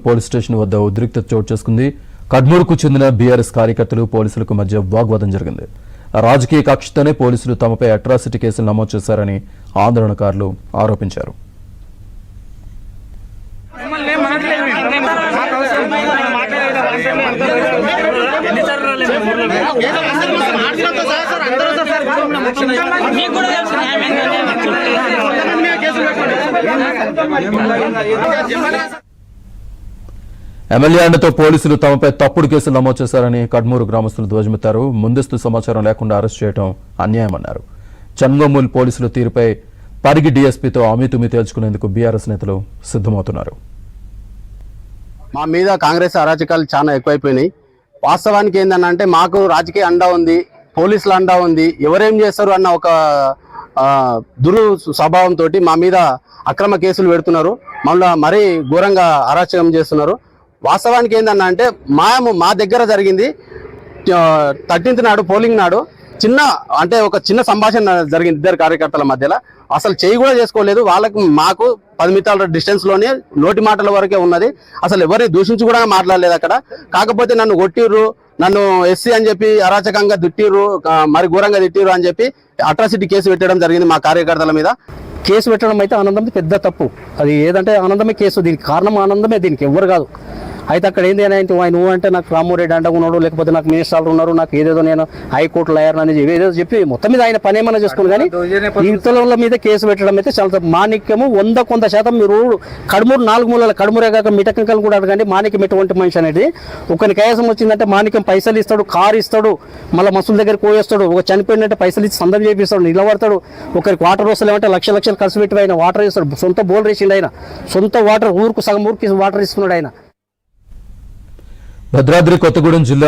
Police station వద్ద ఉద్రిక్తత చోటు చేసుకుంది. కడ్మూరుకు చెందిన బీఆర్ఎస్ కార్యకర్తలు పోలీసులకు మధ్య వాగ్వాదం జరిగింది. రాజకీయ కక్షతోనే పోలీసులు తమపై అట్రాసిటీ కేసులు నమోదు చేశారని ఆందోళనకారులు ఆరోపించారు. ఎమ్మెల్యే అండతో పోలీసులు తమపై తప్పుడు కేసులు నమోదు చేశారని కడ్మూరు గ్రామస్తులు ధ్వజమెత్తారు. ముందస్తు సమాచారం లేకుండా అరెస్ట్ చేయడం అన్యాయమన్నారు. చంగమూల్ పోలీసుల తీరుపై పరిగి డీఎస్పీతో అమితుమి తేల్చుకునేందుకు బీఆర్ఎస్ నేతలు సిద్ధమవుతున్నారు. మా మీద కాంగ్రెస్ అరాచకాలు చాలా ఎక్కువైపోయినాయి. వాస్తవానికి ఏంటంటే మాకు రాజకీయ అండా ఉంది, పోలీసుల అండా ఉంది. ఎవరేం చేస్తారు అన్న ఒక దురు స్వభావంతో మా మీద అక్రమ కేసులు పెడుతున్నారు. మళ్ళీ మరీ ఘోరంగా అరాచకం చేస్తున్నారు. వాస్తవానికి ఏంటంటే మా దగ్గర జరిగింది 13th నాడు పోలింగ్ నాడు ఒక చిన్న సంభాషణ జరిగింది ఇద్దరు కార్యకర్తల మధ్యలో. అసలు చేయి కూడా చేసుకోలేదు. మాకు 10 మీటర్ల డిస్టెన్స్ లోనే నోటి మాటల వరకే ఉన్నది. అసలు ఎవరిని దూషించి కూడా మాట్లాడలేదు అక్కడ. కాకపోతే నన్ను కొట్టిర్రు, నన్ను ఎస్సీ అని చెప్పి అరాచకంగా తిట్టిర్రు, మరి ఘోరంగా తిట్టిర్రు అని చెప్పి అట్రాసిటీ కేసు పెట్టడం జరిగింది మా కార్యకర్తల మీద. కేసు పెట్టడం అయితే ఆనందం పెద్ద తప్పు. అది ఏదంటే ఆనందమే కేసు, దీనికి కారణం ఆనందమే, దీనికి ఎవరు కాదు. అయితే అక్కడ ఏంది అని నువ్వు అంటే నాకు రామూరెడ్డి అండగా ఉన్నాడు, లేకపోతే నాకు మినిస్టర్లు ఉన్నారు, నాకు ఏదేదో నేను హైకోర్టు లాయర్ అనేది ఏదేదో చెప్పి మొత్తం మీద ఆయన పని ఏమైనా చేసుకోండి. కానీ ఇతరుల మీద కేసు పెట్టడం అయితే చాలా మాణిక్యము 100% మీరు కడుమూరు 4 మూలల కడుమూరే కాక మిటకంకలు కూడా అడగండి. మాణిక్యం ఎటువంటి మనిషి అనేది ఒకరి కేసం వచ్చిందంటే మాణిక్యం పైసలు ఇస్తాడు, కారు ఇస్తాడు, మళ్ళీ మసుల దగ్గర పోయేస్తాడు. ఒక చనిపోయినట్టే పైసలు ఇచ్చి సందం చేపిస్తాడు, నిలబడతాడు. ఒకరికి వాటర్ వస్తలు ఏమంటే లక్షలు ఖర్చు పెట్టి ఆయన వాటర్ ఇస్తాడు. సొంత బోల్ వేసిండు ఆయన, సొంత వాటర్ ఊరుకు సగం ఊరికి వాటర్ ఇస్తున్నాడు ఆయన. భద్రాద్రి కొత్తగూడెం జిల్లా